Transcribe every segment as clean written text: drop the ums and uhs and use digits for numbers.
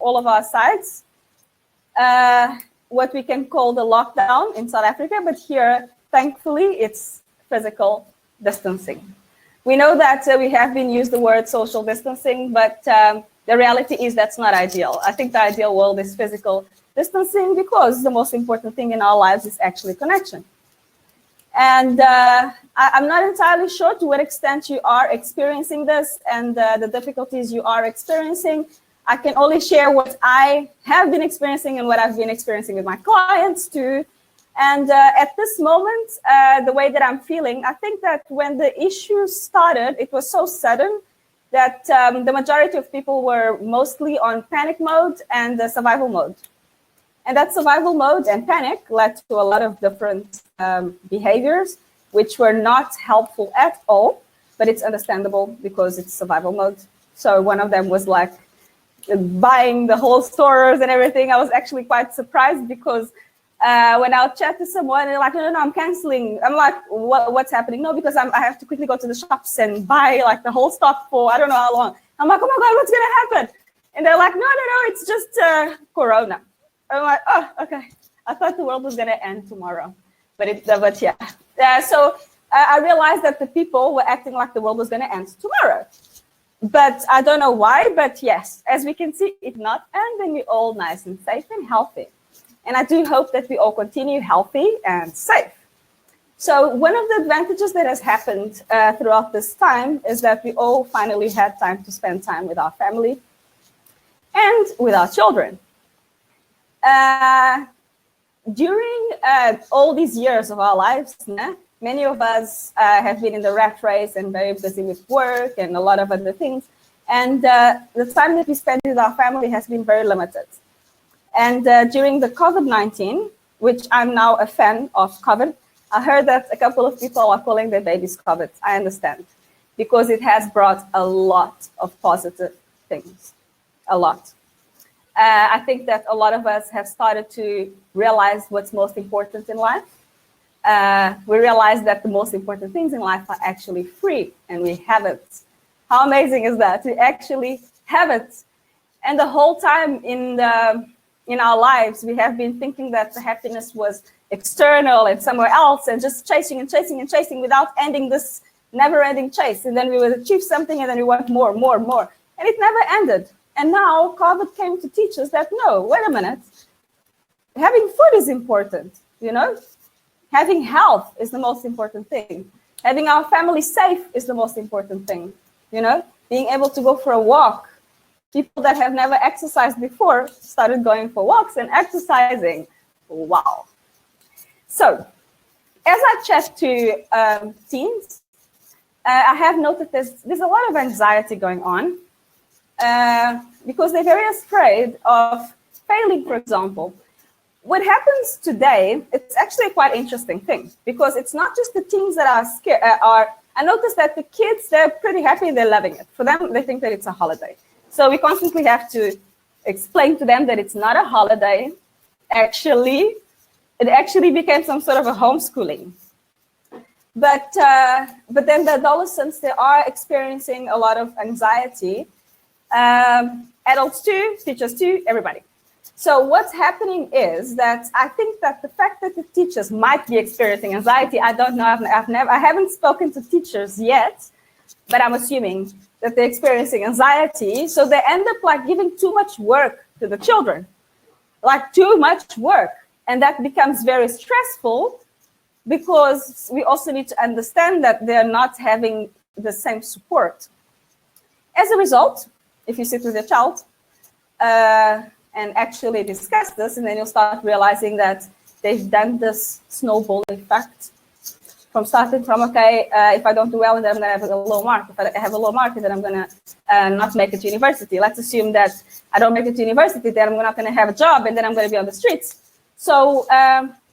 all of our sides, what we can call the lockdown in South Africa, but here, thankfully, it's physical distancing. We know that we have been used the word social distancing, but the reality is that's not ideal. I think the ideal world is physical distancing because the most important thing in our lives is actually connection. And I'm not entirely sure to what extent you are experiencing this and the difficulties you are experiencing. I can only share what I have been experiencing and what I've been experiencing with my clients too. And at this moment, the way that I'm feeling, I think that when the issue started, it was so sudden that the majority of people were mostly on panic mode and survival mode. And that survival mode and panic led to a lot of different behaviors, which were not helpful at all, but it's understandable because it's survival mode. So one of them was like buying the whole stores and everything. I was actually quite surprised because when I'll chat to someone, they're like, no, I'm canceling. I'm like, what's happening? No, because I have to quickly go to the shops and buy like the whole stock for I don't know how long. I'm like, oh my God, what's gonna happen? And they're like, no, it's just Corona. I'm like, oh, okay. I thought the world was gonna end tomorrow, but yeah. So I realized that the people were acting like the world was gonna end tomorrow. But I don't know why, but yes, as we can see, if not, and then we're all nice and safe and healthy. And I do hope that we all continue healthy and safe. So one of the advantages that has happened throughout this time is that we all finally had time to spend time with our family and with our children. During all these years of our lives, many of us have been in the rat race and very busy with work and a lot of other things. And the time that we spend with our family has been very limited. And during the COVID-19, which I'm now a fan of COVID, I heard that a couple of people are calling their babies COVID. I understand, because it has brought a lot of positive things, a lot. I think that a lot of us have started to realize what's most important in life. We realize that the most important things in life are actually free, and we have it. How amazing is that? We actually have it. And the whole time in our lives, we have been thinking that the happiness was external and somewhere else and just chasing and chasing and chasing without ending this never-ending chase. And then we would achieve something and then we want more. And it never ended. And now COVID came to teach us that, no, wait a minute. Having food is important, you know? Having health is the most important thing. Having our family safe is the most important thing, you know? Being able to go for a walk. People that have never exercised before started going for walks and exercising. Wow. So, as I chat to teens, I have noted there's a lot of anxiety going on because they're very afraid of failing, for example. What happens today, it's actually a quite interesting thing because it's not just the teens that are scared. I noticed that the kids, they're pretty happy and they're loving it. For them, they think that it's a holiday. So we constantly have to explain to them that it's not a holiday. Actually, it actually became some sort of a homeschooling. But then the adolescents, they are experiencing a lot of anxiety. Adults too, teachers too, everybody. So what's happening is that I think that the fact that the teachers might be experiencing anxiety, I don't know, I haven't spoken to teachers yet, but I'm assuming that they're experiencing anxiety. So they end up like giving too much work to the children, like too much work. And that becomes very stressful because we also need to understand that they're not having the same support. As a result, if you sit with your child and actually discuss this, and then you'll start realizing that they've done this snowball effect from starting from, okay, if I don't do well, then I'm going to have a low mark. If I have a low mark, then I'm going to not make it to university. Let's assume that I don't make it to university, then I'm not going to have a job, and then I'm going to be on the streets. So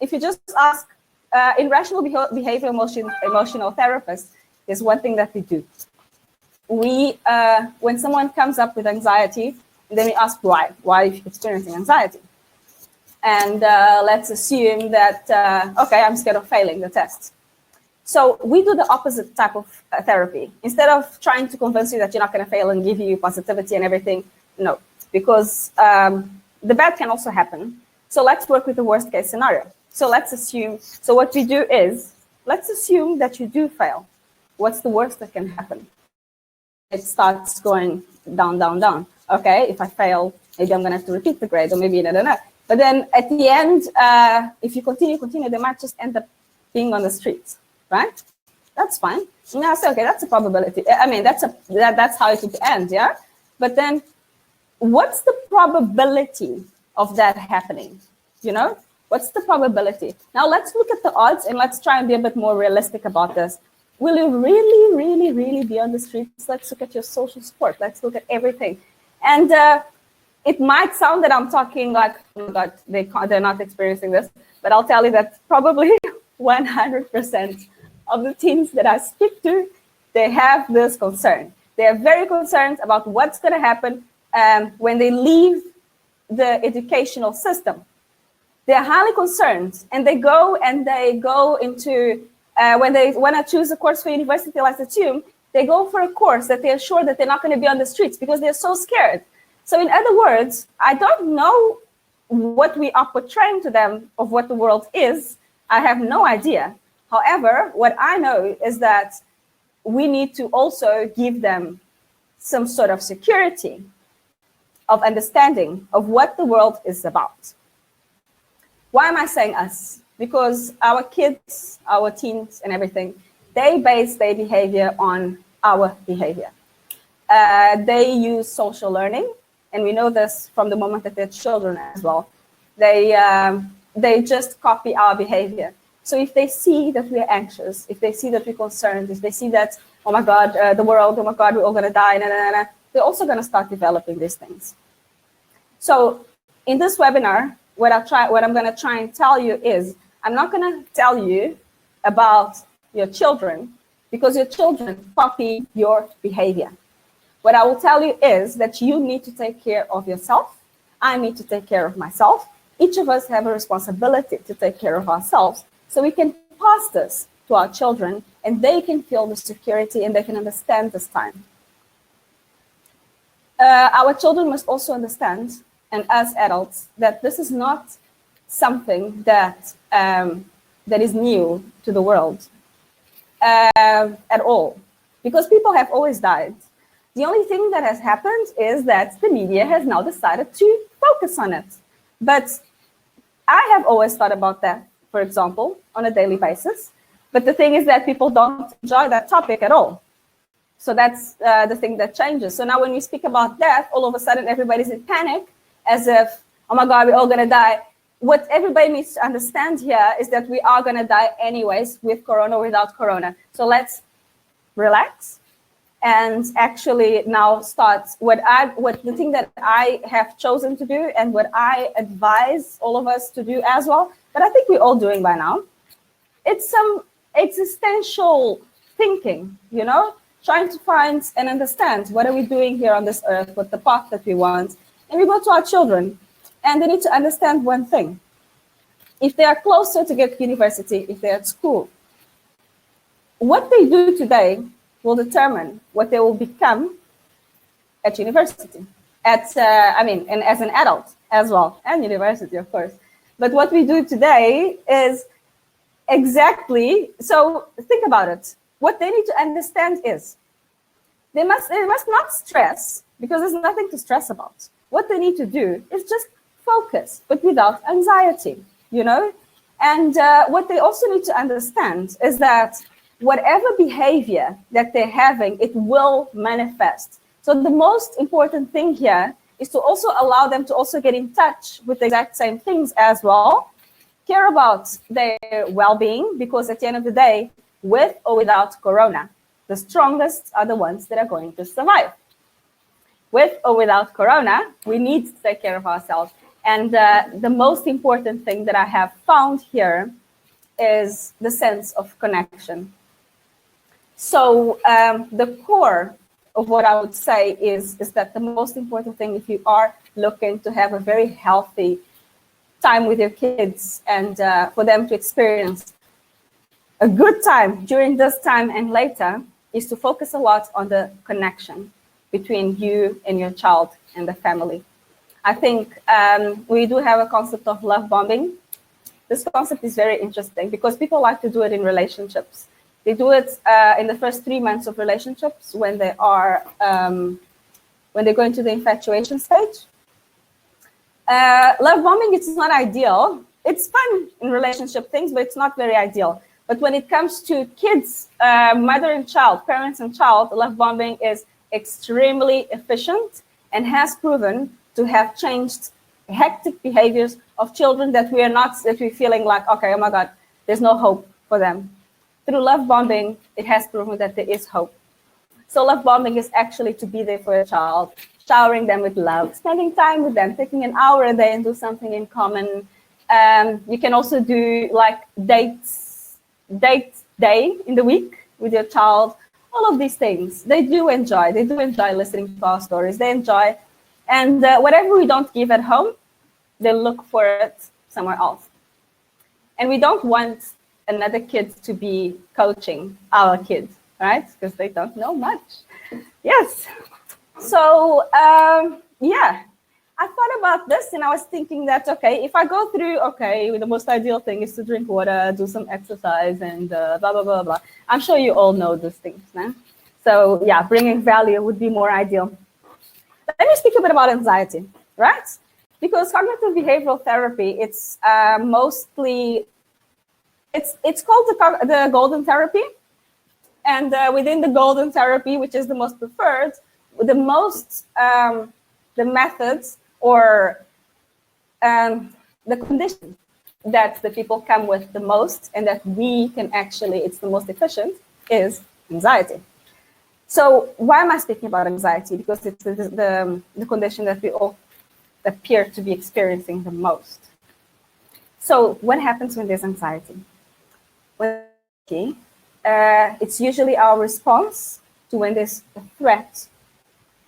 if you just ask, in rational behavior emotional therapists, there's one thing that we do. We, when someone comes up with anxiety, then we ask why are you experiencing anxiety? And let's assume that, okay, I'm scared of failing the test. So we do the opposite type of therapy. Instead of trying to convince you that you're not going to fail and give you positivity and everything, no. because the bad can also happen. So let's work with the worst case scenario. So let's assume, so what we do is, let's assume that you do fail. What's the worst that can happen? It starts going down, down, down. Okay, if I fail, maybe I'm gonna have to repeat the grade, or maybe I don't know. But then at the end, if you continue, they might just end up being on the streets, right? That's fine. Now I say, okay, that's a probability. I mean, that's how it would end, yeah? But then what's the probability of that happening? You know, what's the probability? Now let's look at the odds and let's try and be a bit more realistic about this. Will you really, really, really be on the streets? Let's look at your social support. Let's look at everything. And it might sound that I'm talking like, oh my God, they're not experiencing this, but I'll tell you that probably 100% of the teens that I speak to, they have this concern. They are very concerned about what's going to happen when they leave the educational system. They're highly concerned, and they go into, when they want to choose a course for university, let's assume, they go for a course that they're sure that they're not going to be on the streets because they're so scared. So in other words, I don't know what we are portraying to them of what the world is. I have no idea. However, what I know is that we need to also give them some sort of security of understanding of what the world is about. Why am I saying us? Because our kids, our teens and everything, they base their behavior on our behavior. They use social learning, and we know this from the moment that they're children as well. They just copy our behavior. So if they see that we're anxious, if they see that we're concerned, if they see that, oh my God, the world, oh my God, we're all gonna die, they're also gonna start developing these things. So in this webinar, what I'm gonna try and tell you is, I'm not gonna tell you about your children because your children copy your behavior. What I will tell you is that you need to take care of yourself. I need to take care of myself. Each of us have a responsibility to take care of ourselves so we can pass this to our children and they can feel the security and they can understand this time. Our children must also understand, and as adults, that this is not something that is new to the world at all, because people have always died. The only thing that has happened is that the media has now decided to focus on it. But I have always thought about that, for example, on a daily basis. But the thing is that people don't enjoy that topic at all. So that's the thing that changes. So now when we speak about death, all of a sudden everybody's in panic, as if, oh my God, we're all gonna die. What everybody needs to understand here is that we are gonna die anyways, with corona or without corona. So let's relax and actually now start what the thing that I have chosen to do and what I advise all of us to do as well, but I think we're all doing by now. It's some existential thinking, you know, trying to find and understand what are we doing here on this earth, what the path that we want. And we go to our children and they need to understand one thing. If they are closer to get to university, if they're at school, what they do today will determine what they will become at university, and as an adult as well, and university, of course. But what we do today is exactly, so think about it. What they need to understand is they must not stress, because there's nothing to stress about. What they need to do is just focus, but without anxiety, you know? And what they also need to understand is that whatever behavior that they're having, it will manifest. So the most important thing here is to also allow them to also get in touch with the exact same things as well, care about their well-being, because at the end of the day, with or without corona, the strongest are the ones that are going to survive. With or without corona, we need to take care of ourselves. And the most important thing that I have found here is the sense of connection. So the core of what I would say is that the most important thing, if you are looking to have a very healthy time with your kids and for them to experience a good time during this time and later, is to focus a lot on the connection between you and your child and the family. I think we do have a concept of love bombing. This concept is very interesting because people like to do it in relationships. They do it in the first 3 months of relationships when they are when they go into the infatuation stage. Love bombing, it's not ideal. It's fun in relationship things, but it's not very ideal. But when it comes to kids, mother and child, parents and child, love bombing is extremely efficient and has proven to have changed hectic behaviors of children that we're feeling like, okay, oh my God, there's no hope for them. Through love bombing, it has proven that there is hope. So love bombing is actually to be there for a child, showering them with love, spending time with them, taking an hour a day and do something in common. You can also do like date day in the week with your child. All of these things, they do enjoy listening to our stories. They enjoy, and whatever we don't give at home, they look for it somewhere else. And we don't want another kid to be coaching our kids, right? Because they don't know much. Yes. So, yeah, I thought about this and I was thinking that, okay, if I go through, okay, the most ideal thing is to drink water, do some exercise and blah, blah, blah, blah. I'm sure you all know those things, man. So yeah, bringing value would be more ideal. Let me speak a bit about anxiety, right? Because cognitive behavioral therapy, it's mostly, it's called the golden therapy. And within the golden therapy, which is the most preferred, the methods or the conditions that the people come with the most and that we can actually, it's the most efficient, is anxiety. So why am I speaking about anxiety? Because it's the condition that we all appear to be experiencing the most. So what happens when there's anxiety? It's usually our response to when there's a threat,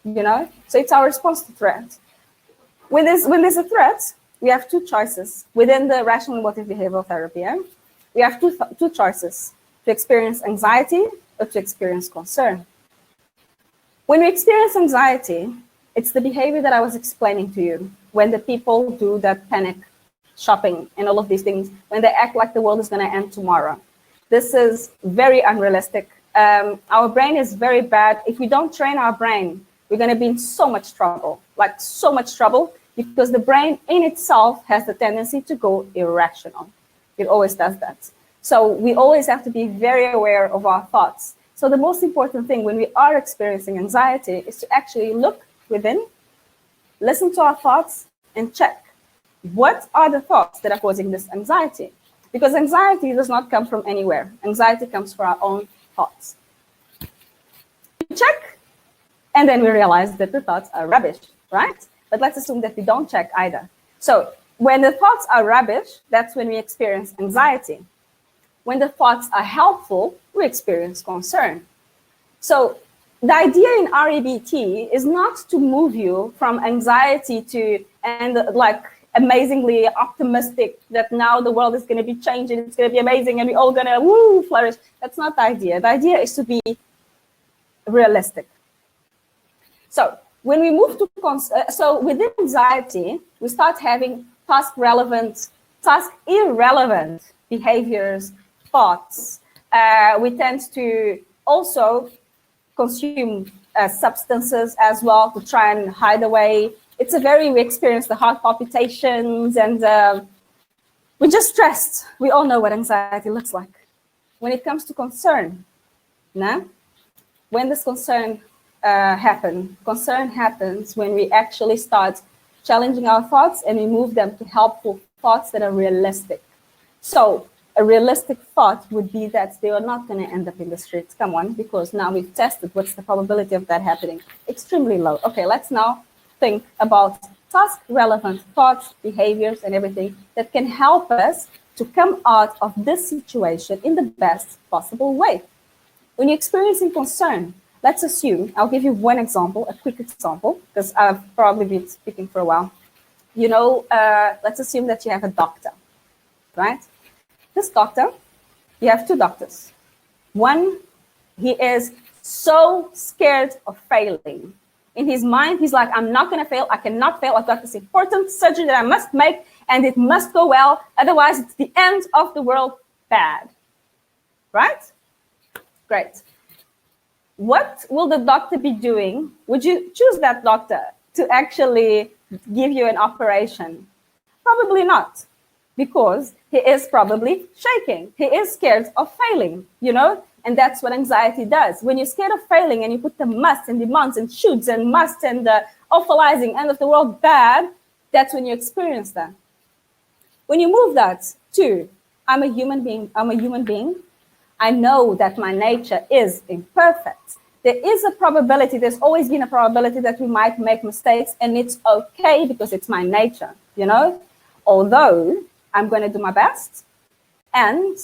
you know? So it's our response to threat. When there's a threat, we have two choices within the rational emotive behavioral therapy. We have two choices: to experience anxiety or to experience concern. When we experience anxiety, it's the behavior that I was explaining to you, when the people do that panic shopping and all of these things, when they act like the world is going to end tomorrow. This is very unrealistic. Our brain is very bad. If we don't train our brain, we're going to be in so much trouble, like so much trouble, because the brain in itself has the tendency to go irrational. It always does that. So we always have to be very aware of our thoughts. So the most important thing when we are experiencing anxiety is to actually look within, listen to our thoughts, and check what are the thoughts that are causing this anxiety. Because anxiety does not come from anywhere. Anxiety comes from our own thoughts. We check, and then we realize that the thoughts are rubbish, right? But let's assume that we don't check either. So when the thoughts are rubbish, that's when we experience anxiety. When the thoughts are helpful, we experience concern. So the idea in REBT is not to move you from anxiety to, and like amazingly optimistic that now the world is going to be changing, it's going to be amazing, and we're all going to flourish. That's not the idea. The idea is to be realistic. So when we move to, so within anxiety, we start having task-irrelevant behaviors, thoughts. We tend to also consume substances as well to try and hide away. We experience the heart palpitations and we're just stressed. We all know what anxiety looks like. When it comes to concern, when does concern happen? Concern happens when we actually start challenging our thoughts and we move them to helpful thoughts that are realistic. So a realistic thought would be that they are not going to end up in the streets. Come on, because now we've tested what's the probability of that happening. Extremely low. Okay, let's now think about task-relevant thoughts, behaviors, and everything that can help us to come out of this situation in the best possible way. When you're experiencing concern, let's assume, I'll give you one example, a quick example, because I've probably been speaking for a while. You know, let's assume that you have a doctor, right? This doctor, you have two doctors. One, he is so scared of failing In his mind, he's like, I'm not going to fail. I cannot fail. I've got this important surgery that I must make, and it must go well. Otherwise, it's the end of the world. Bad. Right? Great. What will the doctor be doing? Would you choose that doctor to actually give you an operation? Probably not, because he is probably shaking. He is scared of failing, you know? And that's what anxiety does. When you're scared of failing and you put the must and demands and shoulds and must and the awfulizing, end of the world, bad, that's when you experience that. When you move that to, I'm a human being, I know that my nature is imperfect. There is a probability, there's always been a probability that we might make mistakes, and it's okay because it's my nature, you know? Although I'm going to do my best, and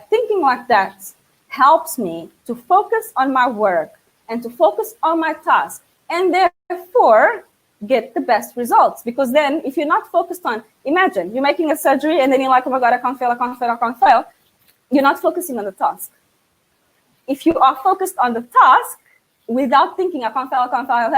thinking like that helps me to focus on my work and to focus on my task, and therefore get the best results. Because then if you're not focused on, imagine you're making a surgery and then you're like, oh my God, I can't fail. You're not focusing on the task. If you are focused on the task without thinking, I can't fail,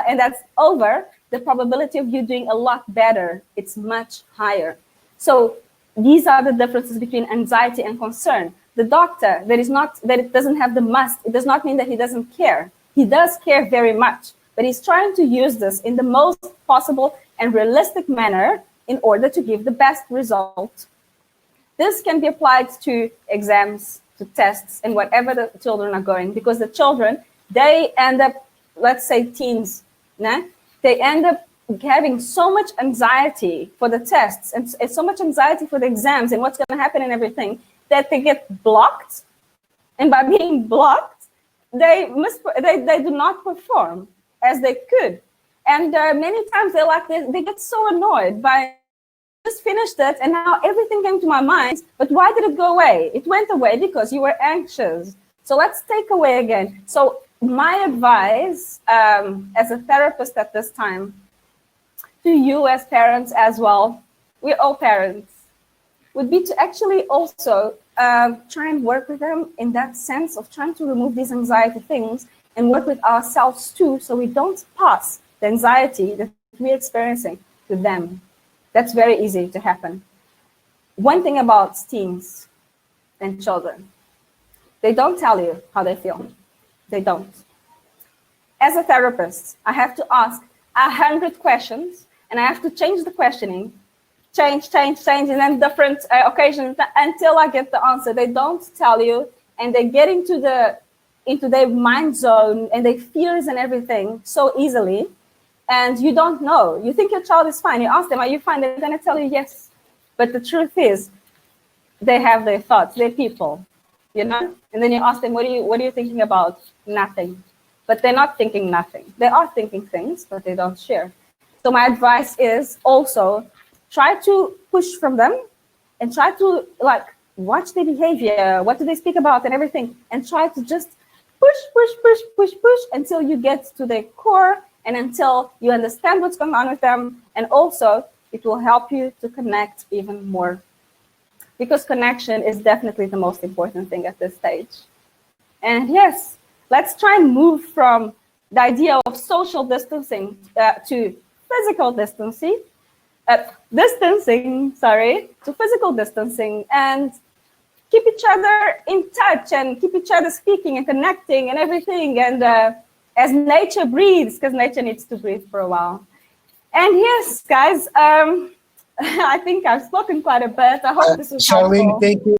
and that's over, the probability of you doing a lot better, it's much higher. So these are the differences between anxiety and concern. The doctor, that it doesn't have the must, it does not mean that he doesn't care. He does care very much, but he's trying to use this in the most possible and realistic manner in order to give the best result. This can be applied to exams, to tests, and whatever the children are going, because the children, they end up, let's say teens, nah? They end up having so much anxiety for the tests and so much anxiety for the exams and what's going to happen and everything, that they get blocked. And by being blocked, they do not perform as they could. And many times they get so annoyed by, just finished it and now everything came to my mind, but why did it go away? It went away because you were anxious. So let's take away again. So my advice as a therapist at this time, to you as parents as well, we're all parents, would be to actually also try and work with them in that sense of trying to remove these anxiety things and work with ourselves too, so we don't pass the anxiety that we're experiencing to them. That's very easy to happen. One thing about teens and children, they don't tell you how they feel. They don't. As a therapist, I have to ask 100 questions, and I have to change the questioning, change, and then different occasions until I get the answer. They don't tell you, and they get into their mind zone and their fears and everything so easily, and you don't know. You think your child is fine. You ask them, are you fine? They're going to tell you yes. But the truth is, they have their thoughts. They're people, you know? And then you ask them, what are you thinking about? Nothing. But they're not thinking nothing. They are thinking things, but they don't share. So my advice is also try to push from them and try to watch their behavior. What do they speak about and everything? And try to just push until you get to their core and until you understand what's going on with them. And also it will help you to connect even more, because connection is definitely the most important thing at this stage. And yes, let's try and move from the idea of social distancing to physical distancing, to physical distancing, and keep each other in touch and keep each other speaking and connecting and everything. And as nature breathes, because nature needs to breathe for a while. And yes, guys, I think I've spoken quite a bit. I hope this was Sharlene, helpful. thank you.